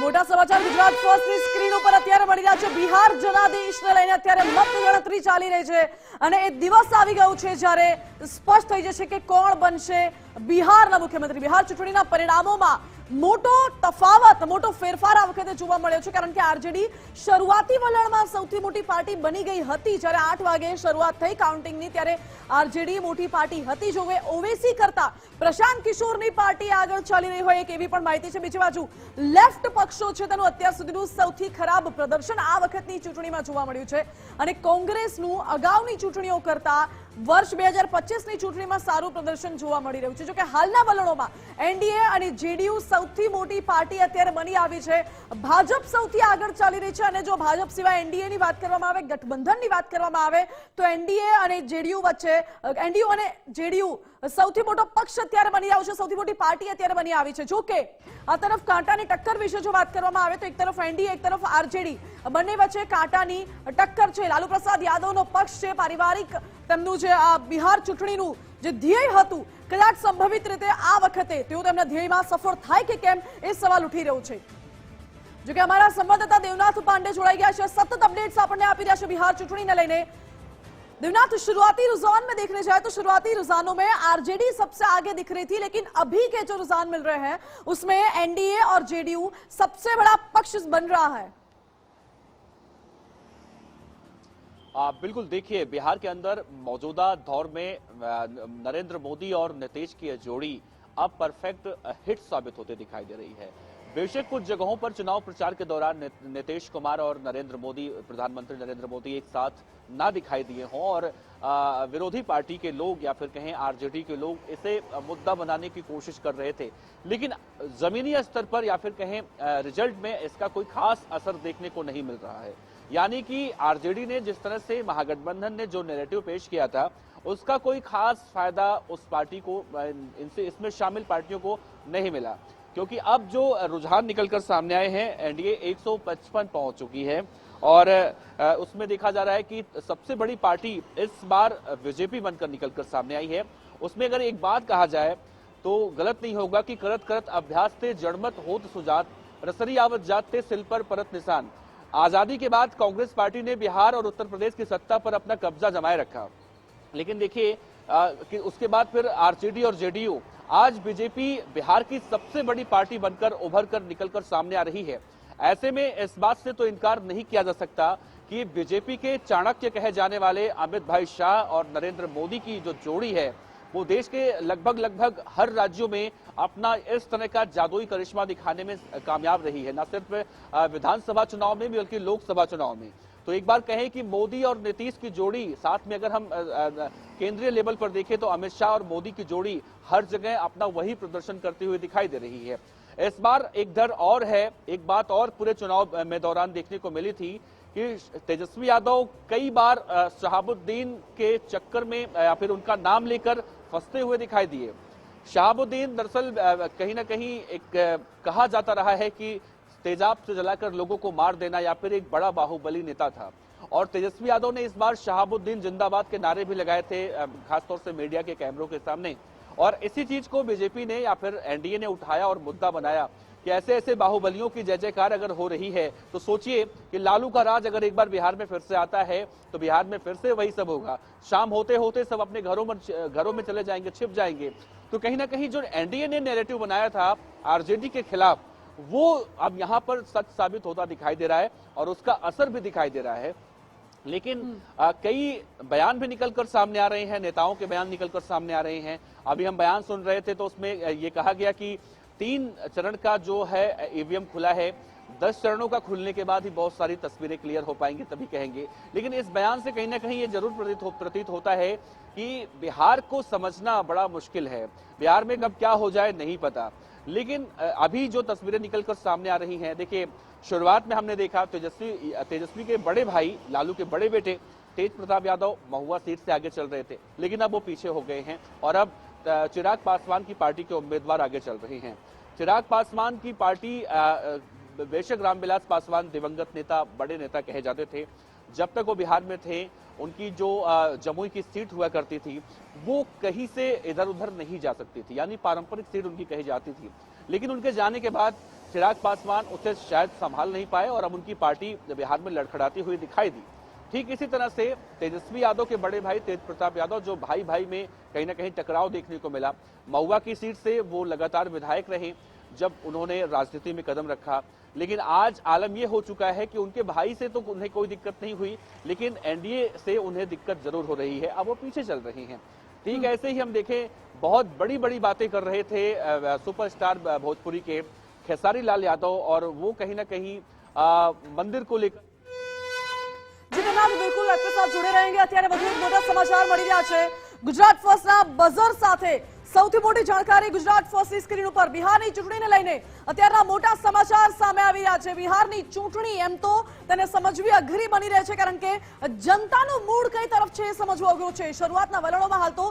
મોટા સમાચાર ગુજરાત ફર્સ્ટની સ્ક્રીન ઉપર અત્યારે મળી રહ્યા છે। બિહાર જનાદેશને લઈને અત્યારે મતગણતરી ચાલી રહી છે અને એ દિવસ આવી ગયો છે જ્યારે સ્પષ્ટ થઈ જશે કે કોણ બનશે બિહારના મુખ્યમંત્રી। બિહાર ચૂંટણીના પરિણામોમાં મોટો તફાવત, મોટો ફેરફાર આ વખતે જોવા મળ્યો છે કારણ કે આરજેડી શરૂઆતી વલણમાં સૌથી મોટી પાર્ટી બની ગઈ હતી। જ્યારે 8 વાગે શરૂઆત થઈ કાઉન્ટિંગની ત્યારે આરજેડી મોટી પાર્ટી હતી। જો કે ઓવેસી કરતા પ્રશાંત કિશોરની પાર્ટી આગળ ચાલી રહી હોય એક એવી પણ માહિતી છે। બીજી બાજુ લેફ્ટ પક્ષો છે તેનું અત્યાર સુધીનું સૌથી ખરાબ પ્રદર્શન આ વખતની ચૂંટણીમાં જોવા મળ્યું છે અને કોંગ્રેસનું અગાઉની ચૂંટણીઓ કરતા વર્ષ 2025ની ચૂંટણીમાં સારું પ્રદર્શન જોવા મળી રહ્યું છે। જો કે હાલના વલણોમાં એનડીએ અને જેડીયુ સૌથી મોટી પાર્ટી અત્યારે બની આવી છે। ભાજપ સૌથી આગળ ચાલી રહી છે અને જો ભાજપ સિવાય એનડીએની વાત કરવામાં આવે, ગઠબંધનની વાત કરવામાં આવે તો એનડીએ અને જેડીયુ વચ્ચે એનડીયુ અને જેડીયુ સૌથી મોટો પક્ષ અત્યારે બની રહ્યો છે, સૌથી મોટી પાર્ટી અત્યારે બની આવી છે। જો કે આ તરફ કાંટાની ટક્કર વિશે જો વાત કરવામાં આવે તો એક તરફ એનડીએ, એક તરફ આરજેડી, બંને વચ્ચે કાંટાની ટક્કર છે। લાલુ પ્રસાદ યાદવનો પક્ષ છે, પારિવારિક તેમનું જે આ બિહાર ચૂંટણીનું જે ધ્યેય હતું કદાચ સંભવિત રીતે આ વખતે તેઓ તેમના ધ્યેયમાં સફળ થાય કે કેમ એ સવાલ ઉઠી રહ્યો છે। જો કે અમારા સંવાદદાતા દેવનાથ પાંડે જોડાઈ ગયા છે, સતત અપडेट्स આપણને આપી રહ્યા છે बिहार चुनाव लेने। देवनाथ, शुरुआती रुझान में देखने जाए तो शुरुआती रुझानों में आरजेडी सबसे आगे दिख रही थी, लेकिन अभी के जो रुझान मिल रहे हैं उसमें एनडीए और जेडीयू सबसे बड़ा पक्ष बन रहा है। बिल्कुल, देखिए बिहार के अंदर मौजूदा दौर में नरेंद्र मोदी और नीतीश की जोड़ी अब परफेक्ट हिट साबित होते दिखाई दे रही है। बेशक कुछ जगहों पर चुनाव प्रचार के दौरान नीतीश कुमार और नरेंद्र मोदी, प्रधानमंत्री नरेंद्र मोदी एक साथ ना दिखाई दिए हों और विरोधी पार्टी के लोग या फिर कहें आरजेडी के लोग इसे मुद्दा बनाने की कोशिश कर रहे थे, लेकिन जमीनी स्तर पर या फिर कहें रिजल्ट में इसका कोई खास असर देखने को नहीं मिल रहा है। यानी कि आरजेडी ने जिस तरह से महागठबंधन ने जो नैरेटिव पेश किया था उसका कोई खास फायदा उस पार्टी को, इसमें शामिल पार्टियों को नहीं मिला, क्योंकि अब जो रुझान निकलकर सामने आए हैं एनडीए 155 पहुंच चुकी है और उसमें देखा जा रहा है कि सबसे बड़ी पार्टी इस बार बीजेपी बनकर निकलकर सामने आई है। उसमें अगर एक बात कहा जाए तो गलत नहीं होगा कि करत करत अभ्यास थे जड़मत होत सुजात, रसरी आवत जात थे सिल पर परत निशान। आजादी के बाद कांग्रेस पार्टी ने बिहार और उत्तर प्रदेश की सत्ता पर अपना कब्जा जमाए रखा, लेकिन देखिए कि उसके बाद फिर आरजेडी और जेडीयू, आज बीजेपी बिहार की सबसे बड़ी पार्टी बनकर उभर कर निकलकर सामने आ रही है। ऐसे में इस बात से तो इनकार नहीं किया जा सकता कि बीजेपी के चाणक्य कहे जाने वाले अमित भाई शाह और नरेंद्र मोदी की जो जोड़ी है वो देश के लगभग हर राज्यों में अपना इस तरह का जादुई करिश्मा दिखाने में कामयाब रही है, न सिर्फ विधानसभा चुनाव में बल्कि लोकसभा चुनाव में। तो एक बार कहें कि मोदी और नीतीश की जोड़ी साथ में अगर हम केंद्रीय लेवल पर देखें तो अमित शाह और मोदी की जोड़ी हर जगह अपना वही प्रदर्शन करते हुए दिखाई दे रही है। इस बार एक डर और है, एक बात और पूरे चुनाव में दौरान देखने को मिली थी कि तेजस्वी यादव कई बार शहाबुद्दीन के चक्कर में या फिर उनका नाम लेकर फंसते हुए दिखाई दिए। शहाबुद्दीन दरअसल कहीं ना कहीं एक कहा जाता रहा है कि तेजाब से जलाकर लोगों को मार देना या फिर एक बड़ा बाहुबली नेता था, और तेजस्वी यादव ने इस बार शहाबुद्दीन जिंदाबाद के नारे भी लगाए थे, खासतौर से मीडिया के कैमरों के सामने। और इसी चीज को बीजेपी ने या फिर एनडीए ने उठाया और मुद्दा बनाया कि ऐसे ऐसे बाहुबलियों की जय जयकार अगर हो रही है तो सोचिए कि लालू का राज अगर एक बार बिहार में फिर से आता है तो बिहार में फिर से वही सब होगा। शाम होते होते सब अपने घरों में चले जाएंगे, छिप जाएंगे। तो कहीं ना कहीं जो एनडीए ने नैरेटिव बनाया था आरजेडी के खिलाफ, वो अब यहां पर सच साबित होता दिखाई दे रहा है और उसका असर भी दिखाई दे रहा है। लेकिन कई बयान भी निकलकर सामने आ रहे हैं, नेताओं के बयान निकलकर सामने आ रहे हैं। अभी हम बयान सुन रहे थे तो उसमें ये कहा गया कि 3 चरण का जो है ईवीएम खुला है, 10 चरणों का खुलने के बाद ही बहुत सारी तस्वीरें क्लियर हो पाएंगी तभी कहेंगे। लेकिन इस बयान से कहीं ना कहीं ये जरूर प्रतीत होता है कि बिहार को समझना बड़ा मुश्किल है, बिहार में कब क्या हो जाए नहीं पता। लेकिन अभी जो तस्वीरें निकलकर सामने आ रही हैं, देखिए शुरुआत में हमने देखा तेजस्वी के बड़े भाई लालू के बड़े बेटे तेज प्रताप यादव महुआ सीट से आगे चल रहे थे, लेकिन अब वो पीछे हो गए हैं और अब चिराग पासवान की पार्टी के उम्मीदवार आगे चल रहे हैं। चिराग पासवान की पार्टी, बेशक रामविलास पासवान दिवंगत नेता, बड़े नेता कहे जाते थे, जब तक वो बिहार में थे उनकी जो जमुई की सीट हुआ करती थी वो कहीं से इधर उधर नहीं जा सकती थी, यानी पारंपरिक सीट उनकी कही जाती थी। लेकिन उनके जाने के बाद चिराग पासवान उसे शायद संभाल नहीं पाए और अब उनकी पार्टी बिहार में लड़खड़ाती हुई दिखाई दी। ठीक इसी तरह से तेजस्वी यादव के बड़े भाई तेज प्रताप यादव, जो भाई भाई में कहीं ना कहीं टकराव देखने को मिला। महुआ की सीट से वो लगातार विधायक रहे जब उन्होंने राजनीति में कदम रखा, लेकिन आज आलम यह हो चुका है कि उनके भाई से तो उन्हें कोई दिक्कत नहीं हुई, लेकिन एनडीए से उन्हें दिक्कत जरूर हो रही है। अब वो पीछे चल रही हैं। ठीक ऐसे ही हम देखें, बहुत बड़ी बड़ी बातें कर रहे थे सुपरस्टार भोजपुरी के खेसारी लाल यादव, और वो कहीं ना कहीं मंदिर को लेकर जी धन्यवाद। बिल्कुल आपके साथ जुड़े रहेंगे। અત્યારે વધુ એક મોટા સમાચાર મળી રહ્યા છે। ગુજરાત ફર્સ્ટના બઝર સાથે સૌથી મોટી જાણકારી ગુજરાત ફર્સ્ટની સ્ક્રીન ઉપર બિહારની ચૂંટણીને લઈને અત્યારના મોટા સમાચાર સામે આવી રહ્યા છે। બિહારની ચૂંટણી એમ તો તેને સમજવી અઘરી બની રહે છે, કારણ કે જનતાનું મૂડ કઈ તરફ છે એ સમજવું અઘરું છે। શરૂઆતના વલણોમાં હાલ તો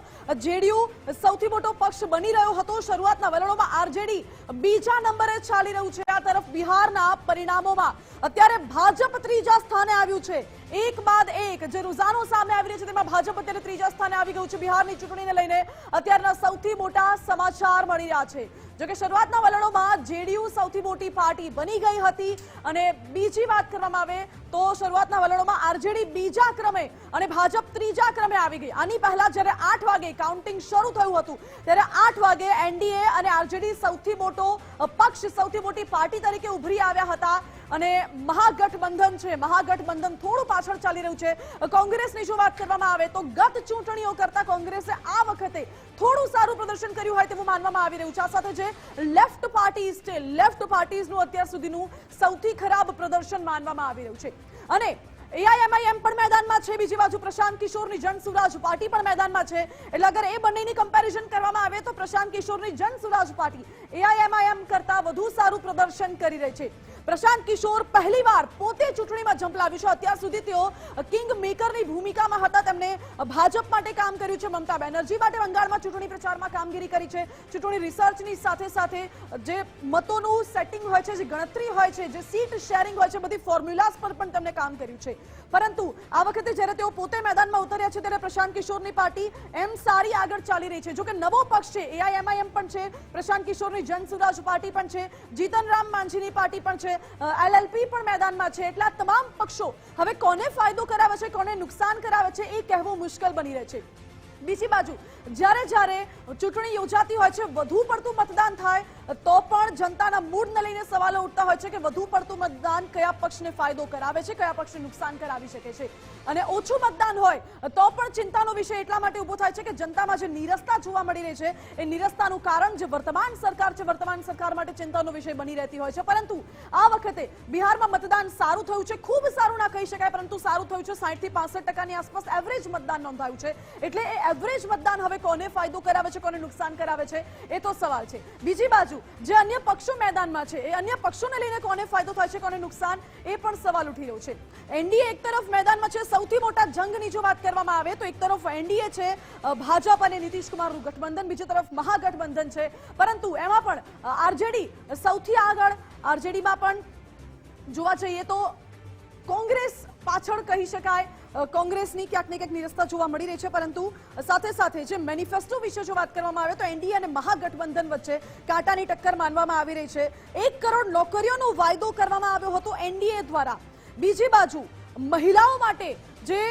જેડીયુ સૌથી મોટો પક્ષ બની રહ્યો હતો। શરૂઆતના વલણોમાં આરજેડી બીજા નંબરે ચાલી રહ્યું છે। આ તરફ બિહારના પરિણામોમાં અત્યારે ભાજપ ત્રીજા સ્થાને આવ્યું છે। એક બાદ એક જે રૂઝાનો સામે આવી રહ્યા છે તેમાં ભાજપ અત્યારે ત્રીજા સ્થાને આવી ગયું છે। બિહારની ચૂંટણીને લઈને અત્યારના સૌથી મોટા સમાચાર મળી રહ્યા છે। જો કે શરૂઆતના વલણોમાં જેડીયુ સૌથી મોટી પાર્ટી બની ગઈ હતી, અને બીજી વાત કરવામાં આવે તો શરૂઆતના વલણોમાં આરજેડી બીજા ક્રમે અને ભાજપ ત્રીજા ક્રમે આવી ગઈ। આની પહેલા જ્યારે 8 વાગે કાઉન્ટિંગ શરૂ થયું હતું ત્યારે 8 વાગે એનડીએ અને આરજેડી સૌથી મોટો પક્ષ, સૌથી મોટી પાર્ટી તરીકે ઉભરી આવ્યા હતા, અને મહાગઠબંધન છે, મહાગઠબંધન થોડું પાછળ ચાલી રહ્યું છે। કોંગ્રેસની જો વાત કરવામાં આવે તો ગત ચૂંટણીઓ કરતા કોંગ્રેસે આ વખતે થોડું સારું પ્રદર્શન કર્યું હોય તેવું માનવામાં આવી રહ્યું છે। આ સાથે જે લેફ્ટ પાર્ટીઝ છે, લેફ્ટ પાર્ટીઝનું અત્યાર સુધીનું સૌથી ખરાબ પ્રદર્શન માનવામાં આવી રહ્યું છે। અને એઆઈએમઆઈએમ પણ મેદાનમાં છે, બીજી બાજુ પ્રશાંત કિશોરની જન સુરાજ પાર્ટી પણ મેદાનમાં છે। એટલે અગર એ બંનેની કમ્પેરિઝન કરવામાં આવે તો પ્રશાંત કિશોરની જન સુરાજ પાર્ટી એઆઈએમઆઈએમ કરતા વધુ સારું પ્રદર્શન કરી રહી છે। પ્રશાંત કિશોર પહેલીવાર પોતે ચૂંટણીમાં ઝંપલાવ્યું છે। અત્યાર સુધી તેઓ કિંગ મેકરની ભૂમિકામાં હતા। તેમણે ભાજપ માટે કામ કર્યું છે, મમતા બેનર્જી માટે બંગાળમાં ચૂંટણી પ્રચારમાં કામગીરી કરી છે। ચૂંટણી રિસર્ચની સાથે સાથે જે મતોનું સેટિંગ હોય છે, જે ગણતરી હોય છે, જે સીટ શેરિંગ હોય છે, બધી ફોર્મ્યુલાસ પર પણ તેમણે કામ કર્યું છે। પરંતુ આ વખતે જ્યારે તેઓ પોતે મેદાનમાં ઉતર્યા છે ત્યારે પ્રશાંત કિશોરની પાર્ટી એમ સારી આગળ ચાલી રહી છે। જો કે નવો પક્ષ છે, એઆઈએમઆઈએમ પણ છે, પ્રશાંત કિશોરની જન સુરાજ પાર્ટી પણ છે, જીતન રામ માંઝીની પાર્ટી પણ છે, એલએલપી પણ મેદાનમાં છે। એટલા તમામ પક્ષો હવે કોને ફાયદો કરાવે છે, કોને નુકસાન કરાવે છે એ કહેવું મુશ્કેલ બની રહે છે। બીજી બાજુ જ્યારે જ્યારે ચૂંટણી યોજાતી હોય છે, વધુ પડતું મતદાન થાય તો પણ જનતાના મૂડને લઈને સવાલો ઉઠતા હોય છે કે વધુ પડતું મતદાન કયા પક્ષને ફાયદો કરાવે છે, કયા પક્ષને નુકસાન કરાવી શકે છે। અને ઓછું મતદાન હોય તો પણ ચિંતાનો વિષય એટલા માટે ઊભો થાય છે કે જનતામાં જે નીરસતા જોવા મળી રહી છે એ નીરસતાનું કારણ જે વર્તમાન સરકાર છે, વર્તમાન સરકાર માટે ચિંતાનો વિષય બની રહેતી હોય છે। પરંતુ આ વખતે બિહારમાં મતદાન સારું થયું છે, ખૂબ સારું ના કહી શકાય પરંતુ સારું થયું છે। 60 થી 65% આસપાસ એવરેજ મતદાન નોંધાયું છે। એટલે એ એવરેજ મતદાન હવે કોને ફાયદો કરાવે છે, કોને નુકસાન કરાવે છે એ તો સવાલ છે। બીજી બાજુ જે અન્ય પક્ષો મેદાનમાં છે એ અન્ય પક્ષોને લઈને કોને ફાયદો થાય છે, કોને નુકસાન એ પણ સવાલ ઉઠી રહ્યો છે। એનડીએ એક તરફ મેદાનમાં છે, સૌથી મોટા જંગની જો વાત કરવામાં આવે તો એક તરફ એનડીએ છે, ભાજપ અને નીતિશ કુમારનું ગઠબંધન, બીજી તરફ મહાગઠબંધન છે। પરંતુ એમાં પણ આરજેડી સૌથી આગળ। આરજેડીમાં પણ જોવા જઈએ તો કોંગ્રેસ પાછળ કહી શકાય। કોંગ્રેસની ક્યાંક ને ક્યાંક નિરસતા જોવા મળી રહી છે। પરંતુ સાથે સાથે જે મેનિફેસ્ટો વિશે જો વાત કરવામાં આવે તો એનડીએ અને મહાગઠબંધન વચ્ચે કાંટાની ટક્કર માનવામાં આવી રહી છે। 1 કરોડ નોકરીઓનો વાયદો કરવામાં આવ્યો હતો એનડીએ દ્વારા। બીજી બાજુ મહિલાઓ માટે જે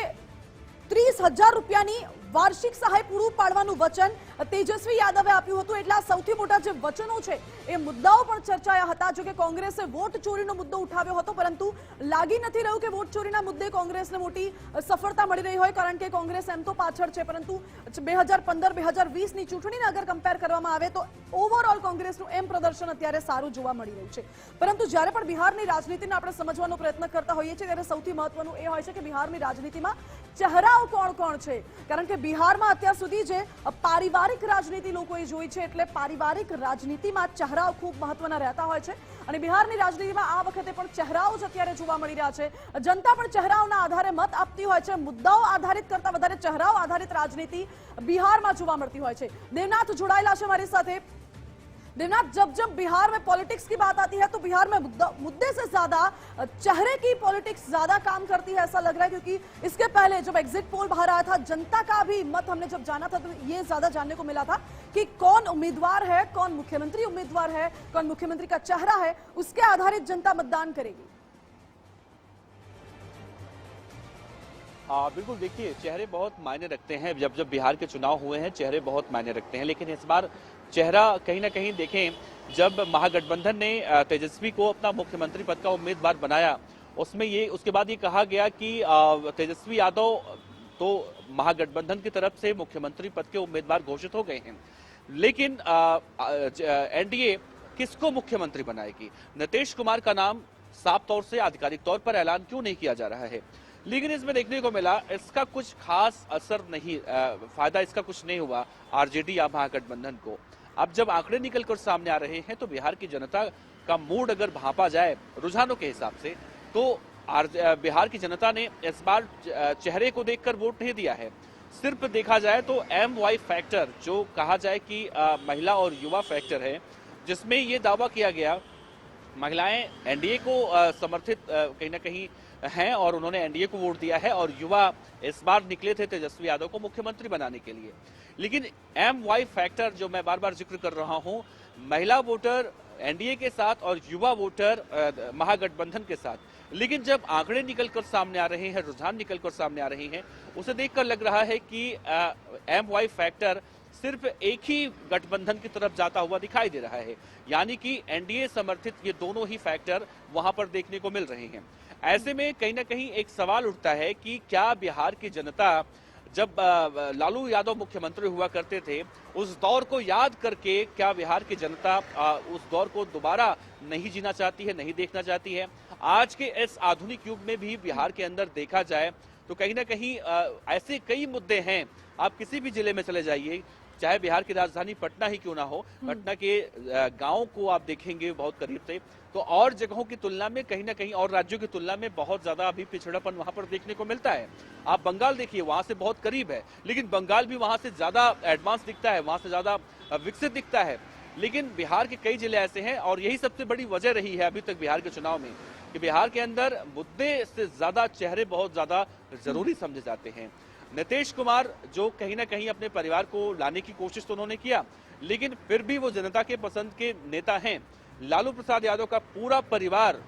30,000 રૂપિયાની વાર્ષિક સહાય પૂરું પાડવાનું વચન તેજસ્વી યાદવે આપ્યું હતું। એટલા સૌથી મોટા જે વચનો છે એ મુદ્દાઓ પણ ચર્ચાયા હતા। જો કે કોંગ્રેસે વોટ ચોરીનો મુદ્દો ઉઠાવ્યો હતો, પરંતુ લાગી નથી રહ્યું કે વોટ ચોરીના મુદ્દે કોંગ્રેસને મોટી સફળતા મળી રહી હોય, કારણ કે કોંગ્રેસ એમ તો પાછળ છે। પરંતુ 2015-2020ની ચૂંટણીને અગર કમ્પેર કરવામાં આવે તો ઓવરઓલ કોંગ્રેસનું એમ પ્રદર્શન અત્યારે સારું જોવા મળી રહ્યું છે। પરંતુ જ્યારે પણ બિહારની રાજનીતિને આપણે સમજવાનો પ્રયત્ન કરતા હોઈએ છીએ ત્યારે સૌથી મહત્વનું એ હોય છે કે બિહારની રાજનીતિમાં ચહેરાઓ કોણ કોણ છે, કારણ કે બિહારમાં અત્યાર સુધી જે પારિવારિક રાજનીતિ લોકોએ જોઈ છે, એટલે પારિવારિક રાજનીતિમાં ચહેરાઓ ખૂબ મહત્વના રહેતા હોય છે। અને બિહારની રાજનીતિમાં આ વખતે પણ ચહેરાઓ જ અત્યારે જોવા મળી રહ્યા છે। જનતા પણ ચહેરાઓના આધારે મત આપતી હોય છે। મુદ્દાઓ આધારિત કરતા વધારે ચહેરાઓ આધારિત રાજનીતિ બિહારમાં જોવા મળતી હોય છે। દેવનાથ જોડાયેલા છે મારી સાથે। देवनाथ, जब जब बिहार में पॉलिटिक्स की बात आती है तो बिहार में मुद्दे से ज्यादा चेहरे की पॉलिटिक्स ज्यादा काम करती है, ऐसा लग रहा है। क्योंकि इसके पहले जब एग्जिट पोल बाहर आया था, जनता का भी मत हमने जब जाना था तो ये ज्यादा जानने को मिला था कि कौन उम्मीदवार है, कौन मुख्यमंत्री उम्मीदवार है, कौन मुख्यमंत्री का चेहरा है, उसके आधारित जनता मतदान करेगी। बिल्कुल, देखिए चेहरे बहुत मायने रखते हैं। जब जब बिहार के चुनाव हुए हैं चेहरे बहुत मायने रखते हैं, लेकिन इस बार चेहरा कहीं ना कहीं देखें, जब महागठबंधन ने तेजस्वी को अपना मुख्यमंत्री पद का उम्मीदवार बनाया, उसके बाद ये कहा गया कि तेजस्वी यादव तो महागठबंधन की तरफ से मुख्यमंत्री पद के उम्मीदवार घोषित हो गए हैं, लेकिन एनडीए किसको मुख्यमंत्री बनाएगी? नीतीश कुमार का नाम साफ तौर से आधिकारिक तौर पर ऐलान क्यों नहीं किया जा रहा है? लेकिन इसमें देखने को मिला इसका कुछ खास असर नहीं, फायदा इसका कुछ नहीं हुआ आरजेडी या महागठबंधन को। अब जब आंकड़े निकलकर सामने आ रहे हैं तो बिहार की जनता का मूड अगर भांपा जाए रुझानों के हिसाब से, तो बिहार की जनता ने इस बार चेहरे को देखकर वोट नहीं दिया है। सिर्फ देखा जाए तो MY फैक्टर, जो कहा जाए कि महिला और युवा फैक्टर है, जिसमें ये दावा किया गया महिलाएं एनडीए को समर्थित कहीं ना कहीं हैं और उन्होंने एनडीए को वोट दिया है, और युवा इस बार निकले थे तेजस्वी यादव को मुख्यमंत्री बनाने के लिए। लेकिन MY फैक्टर जो मैं बार बार जिक्र कर रहा हूं, महिला वोटर एनडीए के साथ और युवा वोटर महागठबंधन के साथ, लेकिन जब आंकड़े निकलकर सामने आ रहे हैं, रुझान निकलकर सामने आ रहे हैं, उसे देखकर लग रहा है कि MY फैक्टर सिर्फ एक ही गठबंधन की तरफ जाता हुआ दिखाई दे रहा है, यानी कि एनडीए समर्थित ये दोनों ही फैक्टर वहां पर देखने को मिल रहे हैं। ऐसे में कहीं ना कहीं एक सवाल उठता है कि क्या बिहार की जनता, जब लालू यादव मुख्यमंत्री हुआ करते थे, उस दौर को याद करके क्या बिहार की जनता उस दौर को दोबारा नहीं जीना चाहती है, नहीं देखना चाहती है? आज के इस आधुनिक युग में भी बिहार के अंदर देखा जाए तो कहीं ना कहीं ऐसे कई मुद्दे हैं। आप किसी भी जिले में चले जाइए, चाहे बिहार की राजधानी पटना ही क्यों ना हो, पटना के गांवों को आप देखेंगे बहुत करीब से, तो और जगहों की तुलना में कहीं ना कहीं, और राज्यों की तुलना में बहुत ज्यादा अभी पिछड़ापन वहां पर देखने को मिलता है। आप बंगाल देखिए, वहां से बहुत करीब है, लेकिन बंगाल भी वहां से ज्यादा एडवांस दिखता है, वहां से ज्यादा विकसित दिखता है। लेकिन बिहार के कई जिले ऐसे हैं, और यही सबसे बड़ी वजह रही है अभी तक बिहार के चुनाव में कि बिहार के अंदर मुद्दे से ज्यादा चेहरे बहुत ज्यादा जरूरी समझे जाते हैं। नीतीश कुमार जो कहीं ना कहीं अपने परिवार को लाने की कोशिश तो उन्होंने किया, लेकिन फिर भी वो जनता के पसंद के नेता हैं। लालू प्रसाद यादव का पूरा परिवार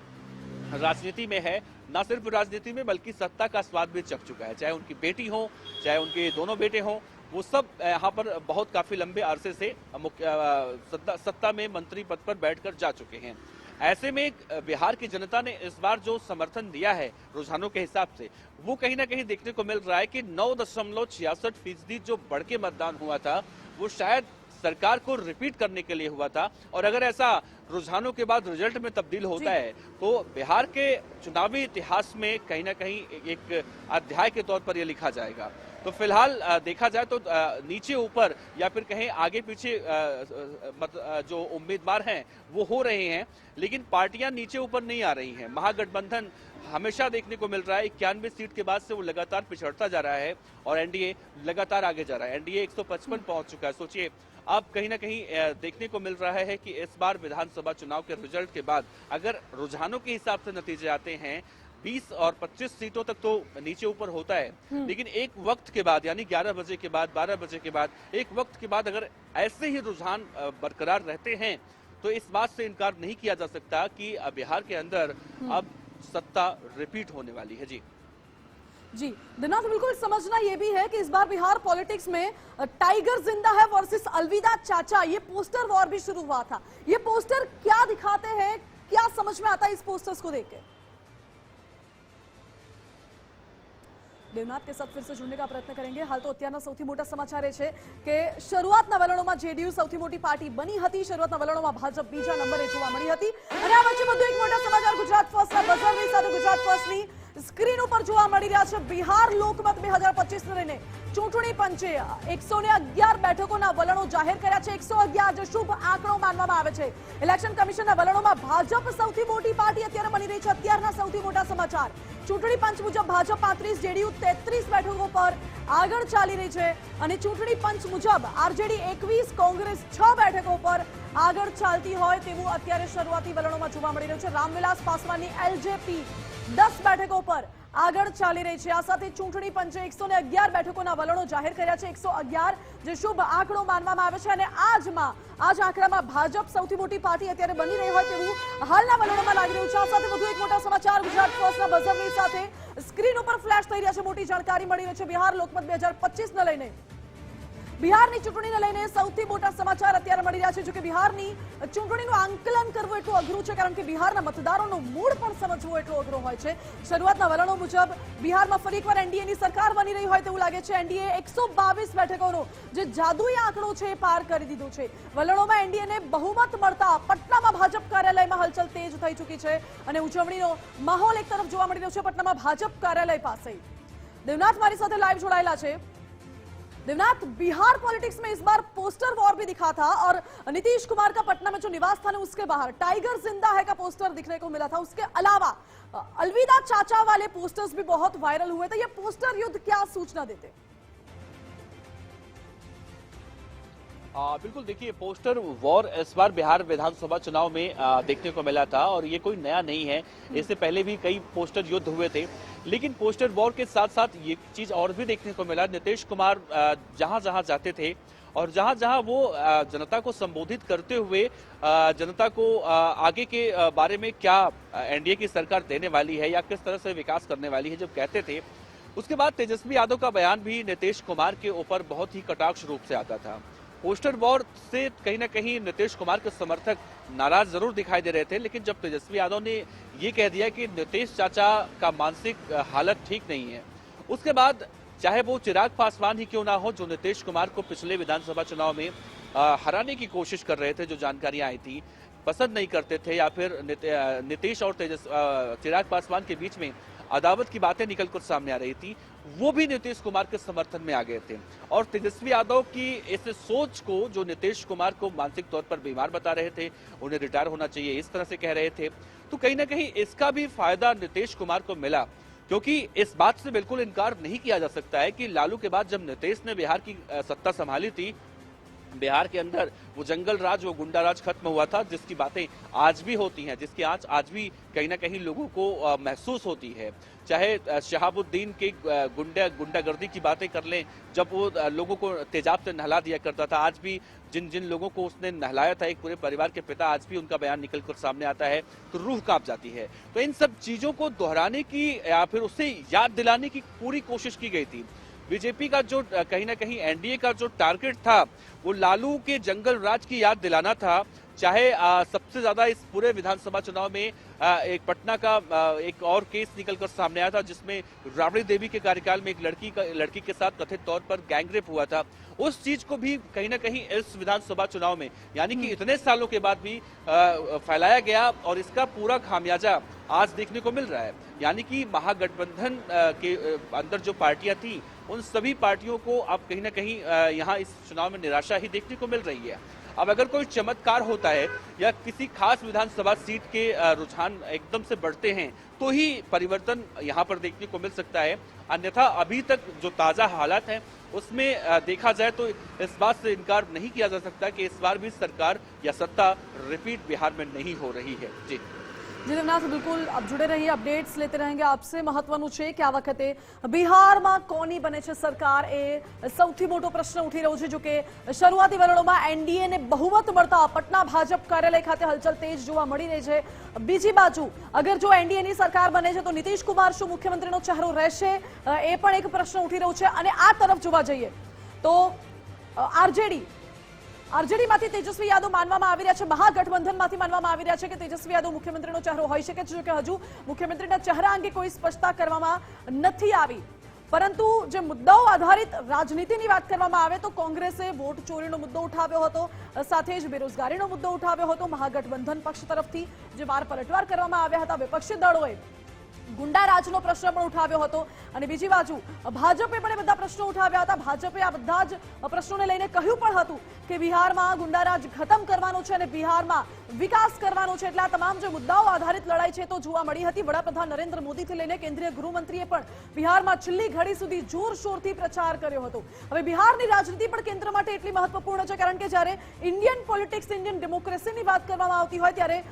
राजनीति में है, ना सिर्फ राजनीति में बल्कि सत्ता का स्वाद भी चख चुका है। चाहे उनकी बेटी हो, चाहे उनके दोनों बेटे हों, वो सब यहाँ पर बहुत काफी लंबे अरसे से सत्ता में मंत्री पद पर बैठकर जा चुके हैं। ऐसे में बिहार की जनता ने इस बार जो समर्थन दिया है रुझानों के हिसाब से, वो कहीं ना कहीं देखने को मिल रहा है कि 9.66% जो बढ़ के मतदान हुआ था, वो शायद सरकार को रिपीट करने के लिए हुआ था। और अगर ऐसा रुझानों के बाद रिजल्ट में तब्दील होता है तो बिहार के चुनावी इतिहास में कहीं ना कहीं एक अध्याय के तौर पर यह लिखा जाएगा। तो फिलहाल देखा जाए तो नीचे ऊपर या फिर कहें आगे पीछे जो उम्मीदवार हैं वो हो रहे हैं, लेकिन पार्टियां नीचे ऊपर नहीं आ रही हैं। महागठबंधन हमेशा देखने को मिल रहा है 91 सीट के बाद से वो लगातार पिछड़ता जा रहा है, और एनडीए लगातार आगे जा रहा है। एनडीए 155 पहुंच चुका है। सोचिए, अब कहीं ना कहीं देखने को मिल रहा है कि इस बार विधानसभा चुनाव के रिजल्ट के बाद अगर रुझानों के हिसाब से नतीजे आते हैं, 20 और 25 सीटों तक तो नीचे ऊपर होता है, लेकिन एक वक्त के बाद, यानी 11 बजे के बाद, 12 बजे के बाद, एक वक्त के बाद अगर ऐसे ही रुझान बरकरार रहते हैं तो इस बात से इनकार नहीं किया जा सकता कि बिहार के अंदर अब सत्ता रिपीट होने वाली है। जी दिनाथ, बिल्कुल समझना यह भी है कि इस बार बिहार पॉलिटिक्स में टाइगर जिंदा है वर्सेस अलविदा चाचा, ये पोस्टर वॉर भी शुरू हुआ था। ये पोस्टर क्या दिखाते हैं, क्या समझ में आता है इस पोस्टर्स को देख के? દેવનાથ के साथ फिर से जुड़ने का प्रयत्न करेंगे। हाल तो અત્યારના સૌથી મોટા સમાચાર એ છે કે શરૂઆતના વલણોમાં જેડીયુ સૌથી મોટી પાર્ટી બની હતી, શરૂઆતના વલણોમાં ભાજપ બીજા નંબરે જોવા મળી હતી, અને આ વચ્ચે બધું એક મોટા સમાચાર ગુજરાત ફર્સ્ટના બઝરની સાથે ગુજરાત ફર્સ્ટની સ્ક્રીન ઉપર જોવા મળી રહ્યા છે। બિહાર લોકમત 2025 ને લઈને ચૂંટણી પંચે 111 બેઠકોના વલણો જાહેર કર્યા છે। 111 જે શુભ આંકડો માનવામાં આવે છે। ઇલેક્શન કમિશનના વલણોમાં ભાજપ સૌથી મોટી પાર્ટી અત્યારે બની રહી છે। અત્યારના સૌથી મોટા સમાચાર ચૂંટણી પંચ મુજબ ભાજપ 35, જેડીયુ 33 બેઠકો પર આગળ ચાલી રહી છે અને ચૂંટણી પંચ મુજબ આરજેડી 21, કોંગ્રેસ 6 બેઠકો પર આગળ ચાલતી હોય તેવું અત્યારે શરૂઆતી વલણોમાં જોવા મળી રહ્યું છે। રામવિલાસ પાસવાનની એલજેપી 10 બેઠકો પર આગળ ચાલી રહી છે। આ સાથે ચૂંટણી પંચે 111 બેઠકોના વલણો જાહેર કર્યા છે। 111 જે શુભ આંકડો માનવામાં આવે છે અને આજ આંકડામાં ભાજપ સૌથી મોટી પાર્ટી અત્યારે બની રહી હોય તેવું હાલના વલણોમાં લાગી રહ્યું છે। આ સાથે વધુ એક મોટા સમાચાર ગુજરાત ફર્સ્ટના બઝરની સાથે સ્ક્રીન ઉપર ફ્લેશ થઈ રહ્યા છે। મોટી જાણકારી મળી રહી છે બિહાર લોકમત 2025 ને લઈને। બિહારની ચૂંટણીને લઈને સૌથી મોટા સમાચાર અત્યારે મળી રહ્યા છે। જો કે બિહારની ચૂંટણીનું આંકલન કરવું એટલું અઘરું છે કારણ કે બિહારના મતદારોનો મૂડ પણ સમજવો એટલો અઘરો હોય છે। શરૂઆતના વલણો મુજબ બિહારમાં ફરી એકવાર એનડીએની સરકાર બની રહી હોય તેવું લાગે છે। એનડીએ 122 બેઠકોનો જે જાદુઈ આંકડો છે પાર કરી દીધો છે। વલણોમાં એનડીએને બહુમત મળતા પટનામાં ભાજપ કાર્યાલયમાં હલચલ તેજ થઈ ચૂકી છે અને ઉજવણીનો માહોલ એક તરફ જોવા મળી રહ્યો છે પટનામાં ભાજપ કાર્યાલય પાસે। દેવનાથ મારી સાથે લાઈવ જોડાયેલા છે। देवनाथ, बिहार पॉलिटिक्स में इस बार पोस्टर वॉर भी दिखा था और नीतीश कुमार का पटना में जो निवास था उसके बाहर टाइगर जिंदा है का पोस्टर दिखने को मिला था। उसके अलावा अलविदा चाचा वाले पोस्टर्स भी बहुत वायरल हुए थे। ये पोस्टर युद्ध क्या सूचना देते? बिल्कुल, देखिए पोस्टर वॉर इस बार बिहार विधानसभा चुनाव में देखने को मिला था और ये कोई नया नहीं है। इससे पहले भी कई पोस्टर युद्ध हुए थे, लेकिन पोस्टर वॉर के साथ साथ ये चीज और भी देखने को मिला। नीतीश कुमार जहां जहां जाते थे और जहां जहां वो जनता को संबोधित करते हुए जनता को आगे के बारे में क्या एनडीए की सरकार देने वाली है या किस तरह से विकास करने वाली है जब कहते थे, उसके बाद तेजस्वी यादव का बयान भी नीतीश कुमार के ऊपर बहुत ही कटाक्ष रूप से आता था। पोस्टर वॉर से कहीं ना कहीं नीतीश कुमार के समर्थक नाराज जरूर दिखाई दे रहे थे, लेकिन जब तेजस्वी यादव ने ये कह दिया कि नीतीश चाचा का मानसिक हालत ठीक नहीं है, उसके बाद चाहे वो चिराग पासवान ही क्यों ना हो जो नीतीश कुमार को पिछले विधानसभा चुनाव में हराने की कोशिश कर रहे थे, जो जानकारियां आई थी पसंद नहीं करते थे या फिर नीतीश और चिराग पासवान के बीच में अदावत की बातें निकलकर सामने आ रही थी, वो भी नीतीश कुमार के समर्थन में आ गए थे। और तेजस्वी यादव की इस सोच को जो नीतीश कुमार को मानसिक तौर पर बीमार बता रहे थे, उन्हें रिटायर होना चाहिए इस तरह से कह रहे थे, तो कहीं ना कहीं इसका भी फायदा नीतीश कुमार को मिला। क्योंकि इस बात से बिल्कुल इनकार नहीं किया जा सकता है कि लालू के बाद जब नीतीश ने बिहार की सत्ता संभाली थी, बिहार के अंदर वो जंगल राज, वो गुंडा राज खत्म हुआ था, जिसकी बातें आज भी होती हैं, जिसकी आंच आज भी कहीं ना कहीं लोगों को महसूस होती है। चाहे शहाबुद्दीन के गुंडागर्दी की बातें कर लें, जब वो लोगों को तेजाब से नहला दिया करता था, आज भी जिन जिन लोगों को उसने नहलाया था, एक पूरे परिवार के पिता, आज भी उनका बयान निकलकर सामने आता है तो रूह कांप जाती है। तो इन सब चीजों को दोहराने की या फिर उससे याद दिलाने की पूरी कोशिश की गई थी। बीजेपी का जो कहीं ना कहीं एनडीए का जो टारगेट था वो लालू के जंगल राज की याद दिलाना था। चाहे सबसे ज्यादा इस पूरे विधानसभा चुनाव में एक पटना का एक और केस निकलकर सामने आया था जिसमें राबड़ी देवी के कार्यकाल में एक लड़की के साथ कथित तौर पर गैंगरेप हुआ था। उस चीज को भी कहीं ना कहीं इस विधानसभा चुनाव में यानी कि इतने सालों के बाद भी फैलाया गया और इसका पूरा खामियाजा आज देखने को मिल रहा है। यानी कि महागठबंधन के अंदर जो पार्टियां थी, उन सभी पार्टियों को अब कहीं ना कहीं यहाँ इस चुनाव में निराशा ही देखने को मिल रही है। अब अगर कोई चमत्कार होता है या किसी खास विधानसभा सीट के रुझान एकदम से बढ़ते हैं तो ही परिवर्तन यहाँ पर देखने को मिल सकता है, अन्यथा अभी तक जो ताजा हालात हैं उसमें देखा जाए तो इस बात से इनकार नहीं किया जा सकता कि इस बार भी सरकार या सत्ता रिपीट बिहार में नहीं हो रही है। जी देवनाथ, बिल्कुल अब जुड़े रहिए, अपडेट्स लेते रहेंगे आपसे। महत्वનું છે કે આ વખતે બિહારમાં કોની બને છે સરકાર એ સૌથી મોટો પ્રશ્ન ઉઠી રહ્યો છે। જો કે શરૂઆતી વલણોમાં એનડીએ ને બહુમત મળતા પટના ભાજપ કાર્યાલય ખાતે હલચલ તેજ જોવા મળી રહી છે। બીજી બાજુ અગર જો એનડીએ ની સરકાર બને છે તો નીતિશ કુમાર શું મુખ્યમંત્રીનો ચહેરો રહેશે એ પણ એક પ્રશ્ન ઉઠી રહ્યો છે। અને આ તરફ જોવા જઈએ તો આરજેડીમાંથી તેજસ્વી યાદવ માનવામાં આવી રહ્યા છે, મહાગઠબંધનમાંથી માનવામાં આવી રહ્યા છે કે તેજસ્વી યાદવ મુખ્યમંત્રીનો ચહેરો હોઈ શકે છે। જો કે હજુ મુખ્યમંત્રીના ચહેરા અંગે કોઈ સ્પષ્ટતા કરવામાં નથી આવી, પરંતુ જે મુદ્દાઓ આધારિત રાજનીતિની વાત કરવામાં આવે તો કોંગ્રેસે વોટ ચોરીનો મુદ્દો ઉઠાવ્યો હતો, સાથે જ બેરોજગારીનો મુદ્દો ઉઠાવ્યો હતો। મહાગઠબંધન પક્ષ તરફથી જે વાર પલટવાર કરવામાં આવ્યા હતા વિપક્ષી દળોએ ગુંડારાજનો પ્રશ્ન પણ ઉઠાવ્યો હતો અને બીજી બાજુ ભાજપે પણ એ બધા પ્રશ્નો ઉઠાવ્યા હતા. ભાજપે આ બધા જ પ્રશ્નોને લઈને કહ્યું પણ હતું કે બિહારમાં ગુંડારાજ ખતમ કરવાનો છે અને બિહારમાં વિકાસ કરવાનો છે. એટલે આ તમામ જે મુદ્દાઓ આધારિત લડાઈ છે તો જોવા મળી હતી. વડાપ્રધાન નરેન્દ્ર મોદીથી લઈને કેન્દ્રીય ગૃહમંત્રીએ પણ બિહારમાં છેલ્લી ઘડી સુધી જોરશોરથી પ્રચાર કર્યો હતો. હવે બિહારની રાજનીતિ પણ કેન્દ્ર માટે એટલી મહત્વપૂર્ણ છે કારણ કે જ્યારે ઇન્ડિયન પોલિટિક્સ, ઇન્ડિયન ડેમોક્રેસીની વાત કરવામાં આવતી હોય ત્યારે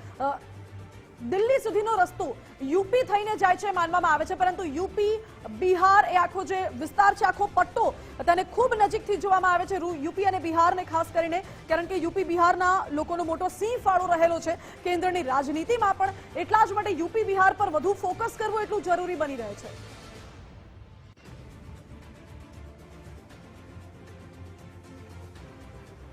દિલ્હી સુધીનો રસ્તો યુપી થઈને જાય છે માનવામાં આવે છે, પરંતુ યુપી બિહાર એ આખો જે વિસ્તાર છે, આખો પટ્ટો તેને ખૂબ નજીકથી જોવામાં આવે છે. યુપી અને બિહારને ખાસ કરીને, કારણ કે યુપી બિહારના લોકોનો મોટો સિંહ ફાળો રહેલો છે કેન્દ્રની રાજનીતિમાં પણ. એટલા જ માટે યુપી બિહાર પર વધુ ફોકસ કરવું એટલું જરૂરી બની રહે છે.